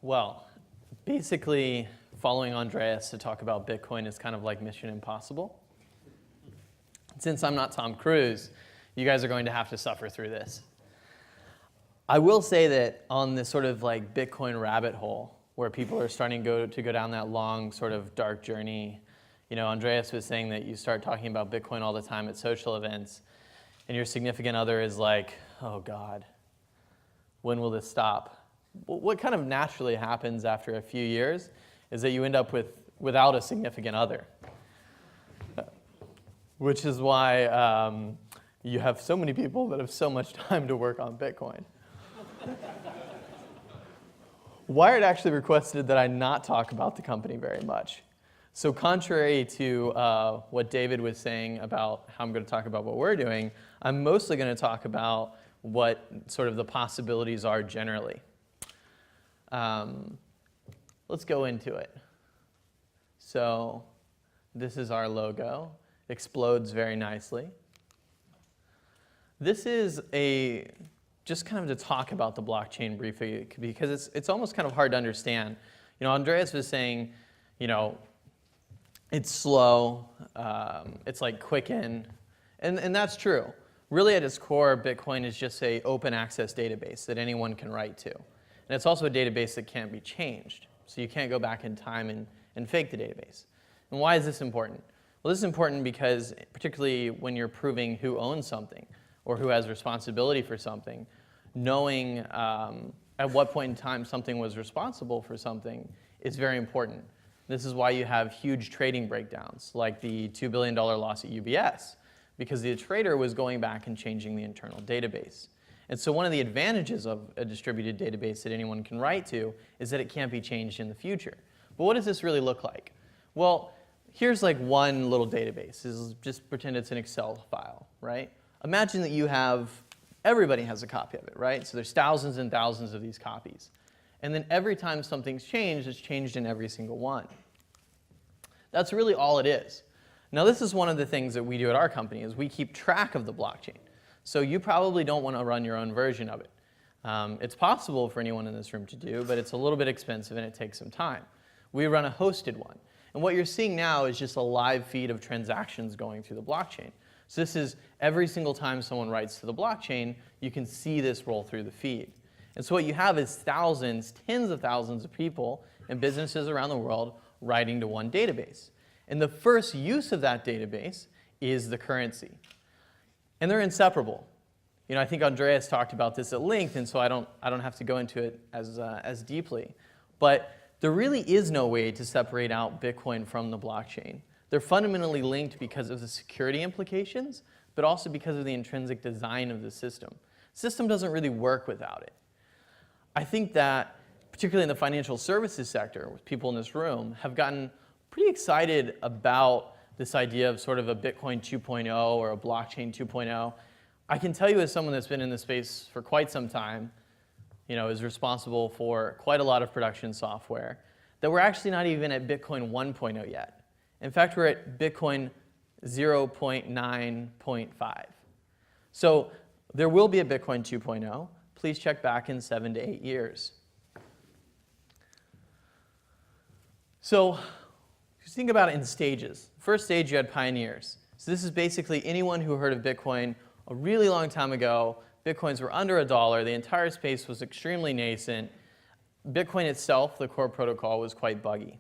Well, basically, following Andreas to talk about Bitcoin is kind of like Mission Impossible. Since I'm not Tom Cruise, you guys are going to have to suffer through this. I will say that on this sort of like Bitcoin rabbit hole, where people are starting to go down that long sort of dark journey, you know, Andreas was saying that you start talking about Bitcoin all the time at social events, and your significant other is like, oh God, when will this stop? What kind of naturally happens after a few years is that you end up without a significant other, which is why you have so many people that have so much time to work on Bitcoin. Wired actually requested that I not talk about the company very much. So contrary to what David was saying about how I'm going to talk about what we're doing, I'm mostly going to talk about what sort of the possibilities are generally. Let's go into it. So this is our logo. Explodes very nicely. This is just kind of to talk about the blockchain briefly, because it's almost kind of hard to understand. You know, Andreas was saying, you know, it's slow, it's like Quicken, and that's true. Really at its core, Bitcoin is just an open access database that anyone can write to. And it's also a database that can't be changed. So you can't go back in time and fake the database. And why is this important? Well, this is important because particularly when you're proving who owns something or who has responsibility for something, knowing at what point in time something was responsible for something is very important. This is why you have huge trading breakdowns, like the $2 billion loss at UBS, because the trader was going back and changing the internal database. And so one of the advantages of a distributed database that anyone can write to is that it can't be changed in the future. But what does this really look like? Well, here's like one little database. Just pretend it's an Excel file, right? Imagine that you have, everybody has a copy of it, right? So there's thousands and thousands of these copies. And then every time something's changed, it's changed in every single one. That's really all it is. Now this is one of the things that we do at our company is we keep track of the blockchain. So you probably don't want to run your own version of it. It's possible for anyone in this room to do, but it's a little bit expensive and it takes some time. We run a hosted one. And what you're seeing now is just a live feed of transactions going through the blockchain. So this is every single time someone writes to the blockchain, you can see this roll through the feed. And so what you have is thousands, tens of thousands of people and businesses around the world writing to one database. And the first use of that database is the currency. And they're inseparable. You know, I think Andreas talked about this at length, and so I don't have to go into it as deeply. But there really is no way to separate out Bitcoin from the blockchain. They're fundamentally linked because of the security implications, but also because of the intrinsic design of the system. The system doesn't really work without it. I think that, particularly in the financial services sector, with people in this room, have gotten pretty excited about this idea of sort of a Bitcoin 2.0 or a blockchain 2.0. I can tell you as someone that's been in this space for quite some time, you know, is responsible for quite a lot of production software, that we're actually not even at Bitcoin 1.0 yet. In fact, we're at Bitcoin 0.9.5. So there will be a Bitcoin 2.0. Please check back in 7 to 8 years. So just think about it in stages. First stage, you had pioneers. So this is basically anyone who heard of Bitcoin a really long time ago. Bitcoins were under $1. The entire space was extremely nascent. Bitcoin itself, the core protocol, was quite buggy.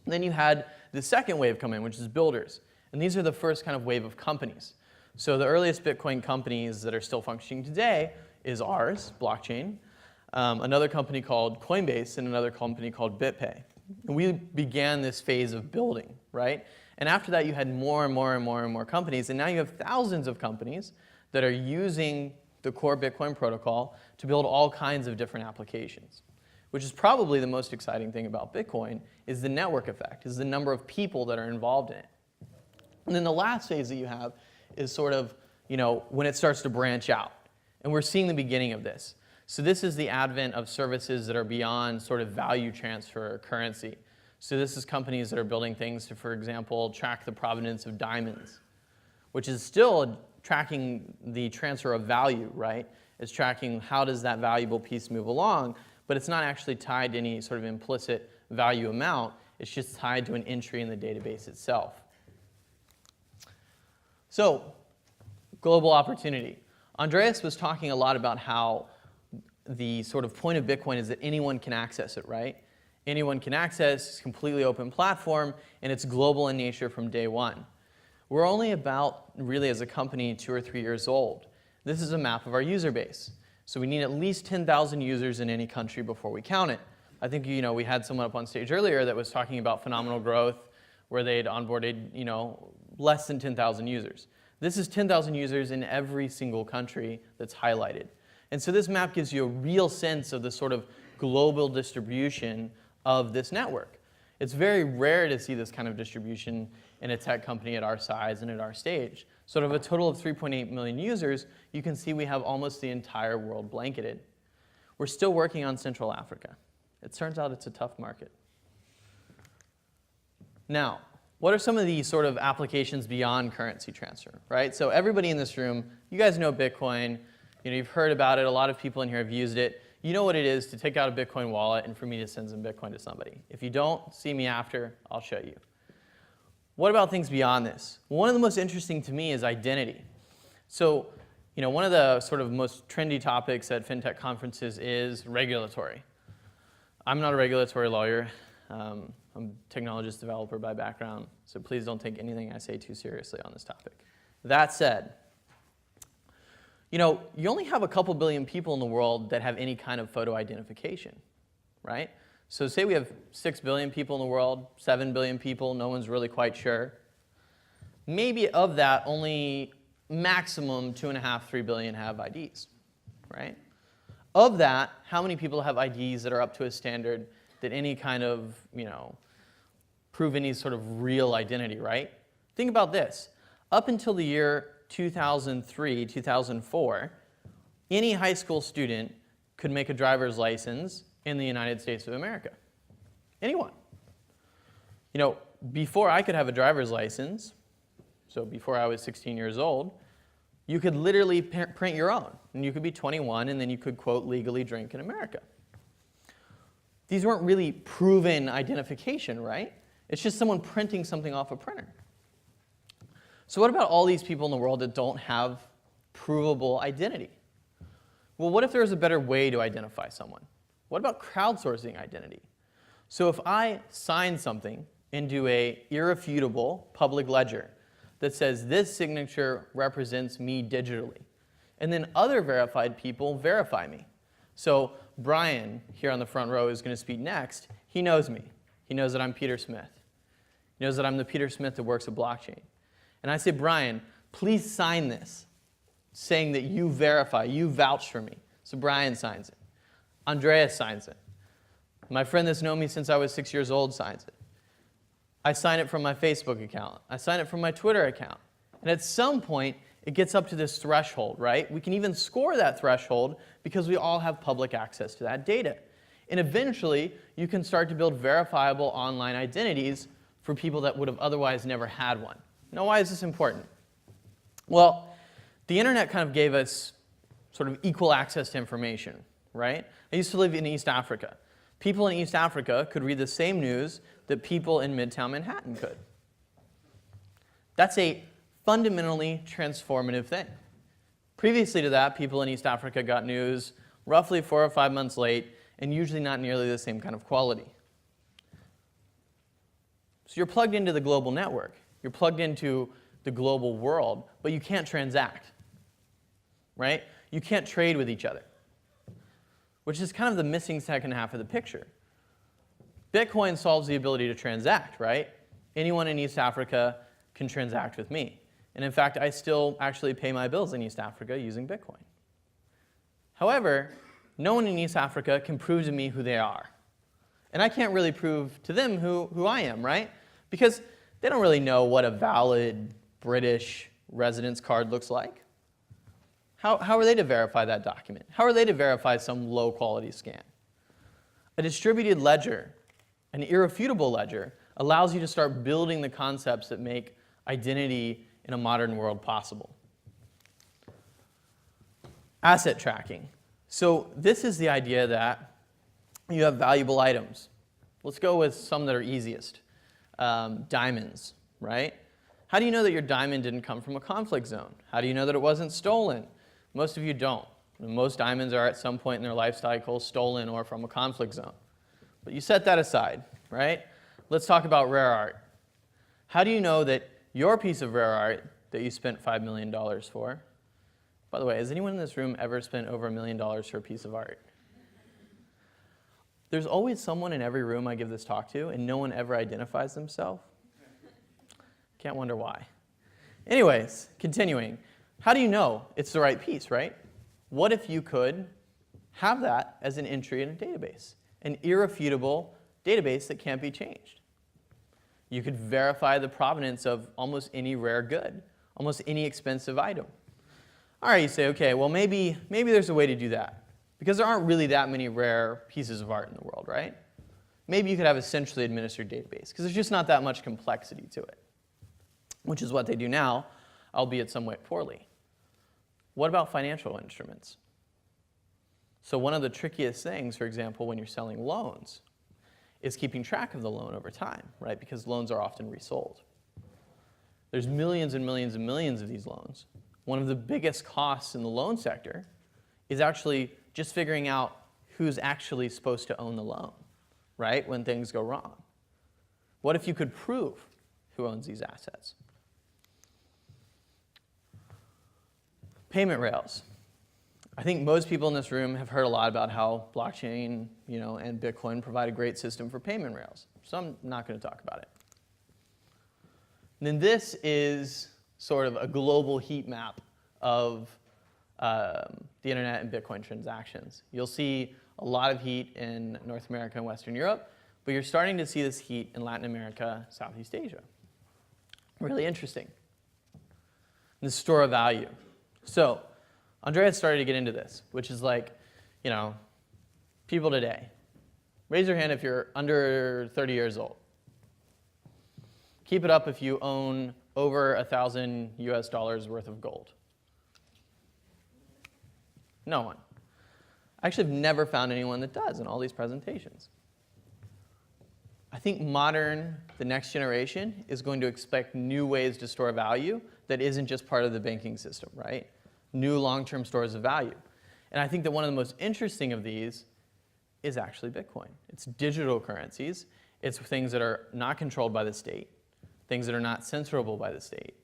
And then you had the second wave come in, which is builders. And these are the first kind of wave of companies. So the earliest Bitcoin companies that are still functioning today is ours, blockchain, another company called Coinbase, and another company called BitPay. And we began this phase of building, right? And after that, you had more and more and more and more companies. And now you have thousands of companies that are using the core Bitcoin protocol to build all kinds of different applications, which is probably the most exciting thing about Bitcoin is the network effect, is the number of people that are involved in it. And then the last phase that you have is sort of, you know, when it starts to branch out. And we're seeing the beginning of this. So this is the advent of services that are beyond sort of value transfer or currency. So this is companies that are building things to, for example, track the provenance of diamonds, which is still tracking the transfer of value, right? It's tracking how does that valuable piece move along, but it's not actually tied to any sort of implicit value amount. It's just tied to an entry in the database itself. So, global opportunity. Andreas was talking a lot about how the sort of point of Bitcoin is that anyone can access it, right? Anyone can access, it's a completely open platform, and it's global in nature from day one. We're only about, really as a company, 2 or 3 years old. This is a map of our user base. So we need at least 10,000 users in any country before we count it. I think we had someone up on stage earlier that was talking about phenomenal growth where they'd onboarded less than 10,000 users. This is 10,000 users in every single country that's highlighted. And so this map gives you a real sense of the sort of global distribution of this network. It's very rare to see this kind of distribution in a tech company at our size and at our stage. So out of a total of 3.8 million users, you can see we have almost the entire world blanketed. We're still working on Central Africa. It turns out it's a tough market. Now, what are some of the sort of applications beyond currency transfer, right? So everybody in this room, you guys know Bitcoin. You've heard about it. A lot of people in here have used it. You know what it is to take out a Bitcoin wallet and for me to send some Bitcoin to somebody. If you don't, see me after. I'll show you. What about things beyond this? One of the most interesting to me is identity. So, one of the sort of most trendy topics at fintech conferences is regulatory. I'm not a regulatory lawyer. I'm a technologist developer by background, so please don't take anything I say too seriously on this topic. That said, you only have a couple billion people in the world that have any kind of photo identification, right? So say we have 6 billion people in the world, 7 billion people, no one's really quite sure. Maybe of that, only maximum 2.5, 3 billion have IDs, right? Of that, how many people have IDs that are up to a standard that any kind of, prove any sort of real identity, right? Think about this. Up until the year 2003, 2004, any high school student could make a driver's license in the United States of America. Anyone. Before I could have a driver's license, so before I was 16 years old, you could literally print your own. And you could be 21, and then you could, quote, legally drink in America. These weren't really proven identification, right? It's just someone printing something off a printer. So what about all these people in the world that don't have provable identity? Well, what if there was a better way to identify someone? What about crowdsourcing identity? So if I sign something into an irrefutable public ledger that says this signature represents me digitally, and then other verified people verify me. So Brian, here on the front row, is going to speak next. He knows me. He knows that I'm Peter Smith. He knows that I'm the Peter Smith that works at blockchain. And I say, Brian, please sign this, saying that you verify, you vouch for me. So Brian signs it. Andreas signs it. My friend that's known me since I was 6 years old signs it. I sign it from my Facebook account. I sign it from my Twitter account. And at some point, it gets up to this threshold, right? We can even score that threshold because we all have public access to that data. And eventually, you can start to build verifiable online identities for people that would have otherwise never had one. Now, why is this important? Well, the internet kind of gave us sort of equal access to information, right? I used to live in East Africa. People in East Africa could read the same news that people in Midtown Manhattan could. That's a fundamentally transformative thing. Previously to that, people in East Africa got news roughly 4 or 5 months late, and usually not nearly the same kind of quality. So you're plugged into the global network. You're plugged into the global world, but you can't transact, right? You can't trade with each other, which is kind of the missing second half of the picture. Bitcoin solves the ability to transact, right? Anyone in East Africa can transact with me. And in fact, I still actually pay my bills in East Africa using Bitcoin. However, no one in East Africa can prove to me who they are. And I can't really prove to them who I am, right? Because they don't really know what a valid British residence card looks like. How are they to verify that document? How are they to verify some low-quality scan? A distributed ledger, an irrefutable ledger, allows you to start building the concepts that make identity in a modern world possible. Asset tracking. So this is the idea that You have valuable items. Let's go with some that are easiest. Diamonds, right? How do you know that your diamond didn't come from a conflict zone? How do you know that it wasn't stolen? Most of you don't. Most diamonds are at some point in their life cycle stolen or from a conflict zone. But you set that aside, right? Let's talk about rare art. How do you know that your piece of rare art that you spent $5 million for, by the way, has anyone in this room ever spent over $1 million for a piece of art? There's always someone in every room I give this talk to, and no one ever identifies themselves. Can't wonder why. Anyways, continuing. How do you know it's the right piece, right? What if you could have that as an entry in a database, an irrefutable database that can't be changed? You could verify the provenance of almost any rare good, almost any expensive item. All right, you say, okay, well, maybe there's a way to do that, because there aren't really that many rare pieces of art in the world, right? Maybe you could have a centrally administered database, because there's just not that much complexity to it, which is what they do now, albeit somewhat poorly. What about financial instruments? So one of the trickiest things, for example, when you're selling loans, is keeping track of the loan over time, right? Because loans are often resold. There's millions and millions and millions of these loans. One of the biggest costs in the loan sector is actually just figuring out who's actually supposed to own the loan, right, when things go wrong. What if you could prove who owns these assets? Payment rails. I think most people in this room have heard a lot about how blockchain, and Bitcoin provide a great system for payment rails. So I'm not going to talk about it. And then this is sort of a global heat map of the internet and Bitcoin transactions. You'll see a lot of heat in North America and Western Europe, but you're starting to see this heat in Latin America, Southeast Asia. Really interesting. The store of value. So Andreas started to get into this, which is like, people today. Raise your hand if you're under 30 years old. Keep it up if you own over 1,000 US dollars worth of gold. No one. I actually have never found anyone that does in all these presentations. I think the next generation, is going to expect new ways to store value that isn't just part of the banking system, right? New long-term stores of value. And I think that one of the most interesting of these is actually Bitcoin. It's digital currencies. It's things that are not controlled by the state, things that are not censorable by the state.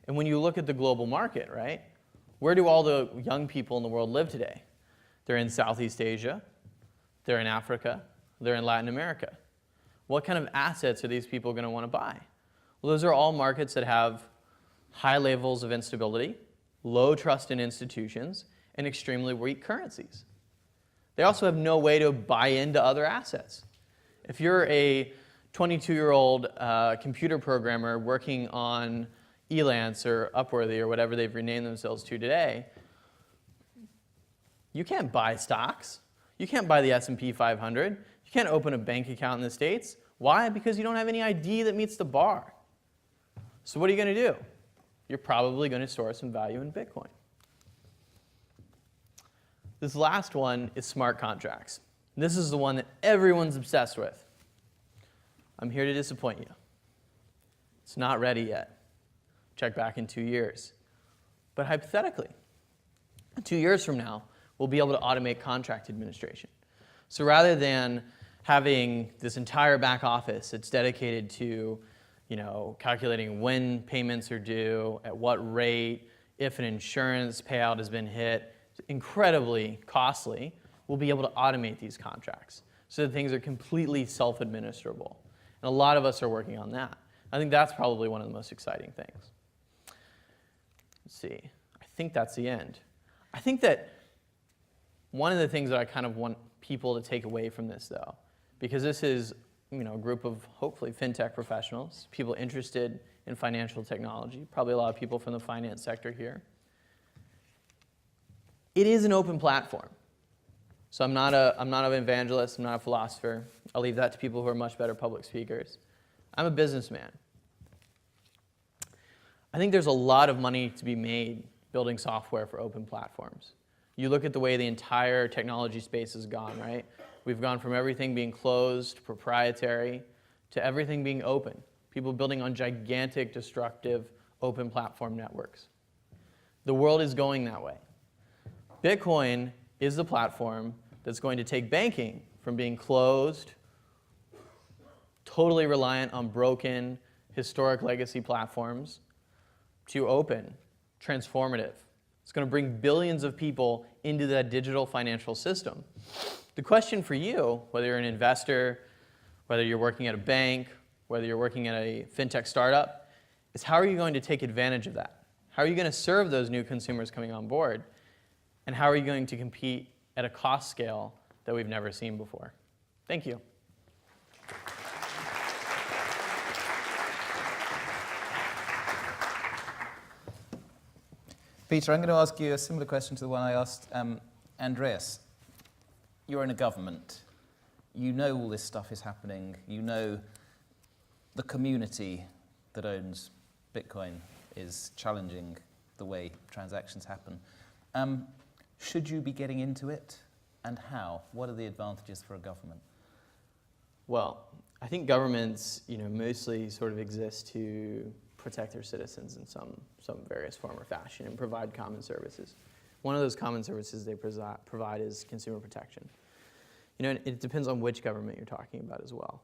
And when you look at the global market, right, where do all the young people in the world live today? They're in Southeast Asia, they're in Africa, they're in Latin America. What kind of assets are these people going to want to buy? Well, those are all markets that have high levels of instability, low trust in institutions, and extremely weak currencies. They also have no way to buy into other assets. If you're a 22-year-old computer programmer working on Elance or Upworthy or whatever they've renamed themselves to today, you can't buy stocks. You can't buy the S&P 500. You can't open a bank account in the States. Why? Because you don't have any ID that meets the bar. So what are you going to do? You're probably going to store some value in Bitcoin. This last one is smart contracts. This is the one that everyone's obsessed with. I'm here to disappoint you. It's not ready yet. Check back in 2 years. But hypothetically, 2 years from now, we'll be able to automate contract administration. So rather than having this entire back office that's dedicated to calculating when payments are due, at what rate, if an insurance payout has been hit, incredibly costly, we'll be able to automate these contracts so that things are completely self-administrable. And a lot of us are working on that. I think that's probably one of the most exciting things. Let's see. I think that's the end. I think that one of the things that I kind of want people to take away from this, though, because this is a group of hopefully fintech professionals, people interested in financial technology, probably a lot of people from the finance sector here. It is an open platform. So I'm not an evangelist, I'm not a philosopher. I'll leave that to people who are much better public speakers. I'm a businessman. I think there's a lot of money to be made building software for open platforms. You look at the way the entire technology space has gone, right? We've gone from everything being closed, proprietary, to everything being open. People building on gigantic, destructive, open platform networks. The world is going that way. Bitcoin is the platform that's going to take banking from being closed, totally reliant on broken, historic legacy platforms, to open, transformative. It's going to bring billions of people into that digital financial system. The question for you, whether you're an investor, whether you're working at a bank, whether you're working at a fintech startup, is how are you going to take advantage of that? How are you going to serve those new consumers coming on board? And how are you going to compete at a cost scale that we've never seen before? Thank you. Peter, I'm going to ask you a similar question to the one I asked Andreas. You're in a government. You know all this stuff is happening. You know the community that owns Bitcoin is challenging the way transactions happen. Should you be getting into it, and how? What are the advantages for a government? Well, I think governments, mostly sort of exist to protect their citizens in some various form or fashion and provide common services. One of those common services they provide is consumer protection. It depends on which government you're talking about as well.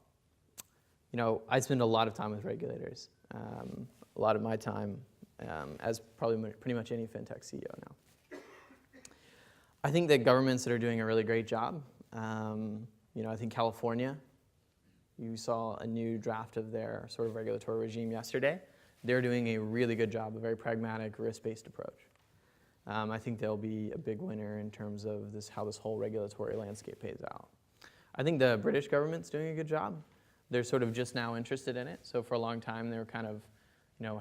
I spend a lot of time with regulators, a lot of my time, as probably pretty much any fintech CEO now. I think that governments that are doing a really great job, I think California, you saw a new draft of their sort of regulatory regime yesterday. They're doing a really good job, a very pragmatic, risk-based approach. I think they'll be a big winner in terms of how this whole regulatory landscape pays out. I think the British government's doing a good job. They're sort of just now interested in it. So for a long time, they were kind of,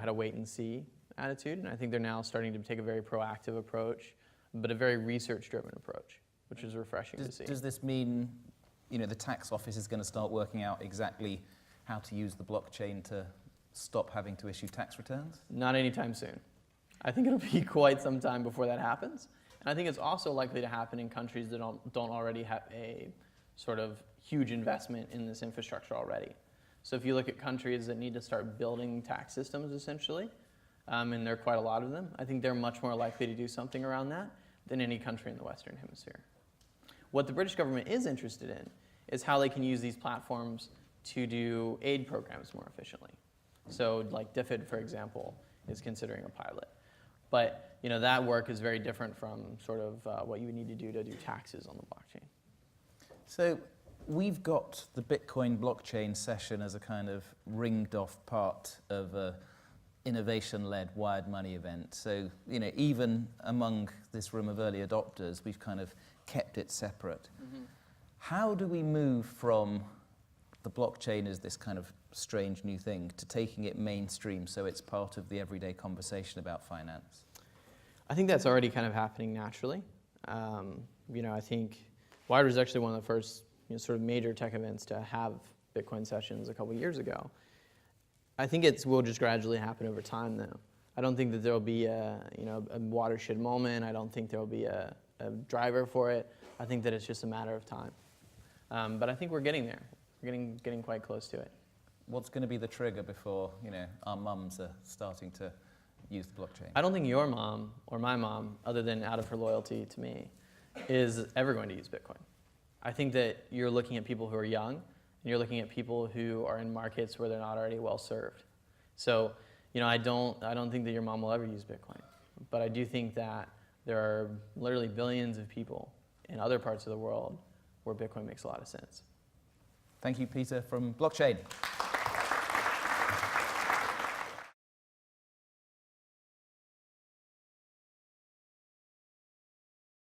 had a wait-and-see attitude. And I think they're now starting to take a very proactive approach, but a very research-driven approach, which is refreshing to see. Does this mean, the tax office is going to start working out exactly how to use the blockchain to stop having to issue tax returns? Not anytime soon. I think it'll be quite some time before that happens. And I think it's also likely to happen in countries that don't already have a sort of huge investment in this infrastructure already. So if you look at countries that need to start building tax systems, essentially, and there are quite a lot of them, I think they're much more likely to do something around that than any country in the Western Hemisphere. What the British government is interested in is how they can use these platforms to do aid programs more efficiently. So like DFID, for example, is considering a pilot. But that work is very different from sort of what you would need to do taxes on the blockchain. So we've got the Bitcoin blockchain session as a kind of ringed off part of a innovation-led wired money event. So, even among this room of early adopters, we've kind of kept it separate. Mm-hmm. How do we move from the blockchain as this kind of strange new thing to taking it mainstream so it's part of the everyday conversation about finance? I think that's already kind of happening naturally. I think Wired was actually one of the first sort of major tech events to have Bitcoin sessions a couple years ago. I think it will just gradually happen over time, though. I don't think that there will be a watershed moment. I don't think there will be a driver for it. I think that it's just a matter of time. But I think we're getting there. We're getting quite close to it. What's going to be the trigger before our mums are starting to use the blockchain? I don't think your mom or my mom, other than out of her loyalty to me, is ever going to use Bitcoin. I think that you're looking at people who are young, and you're looking at people who are in markets where they're not already well served. So, I don't think that your mom will ever use Bitcoin. But I do think that there are literally billions of people in other parts of the world where Bitcoin makes a lot of sense. Thank you, Peter, from Blockchain.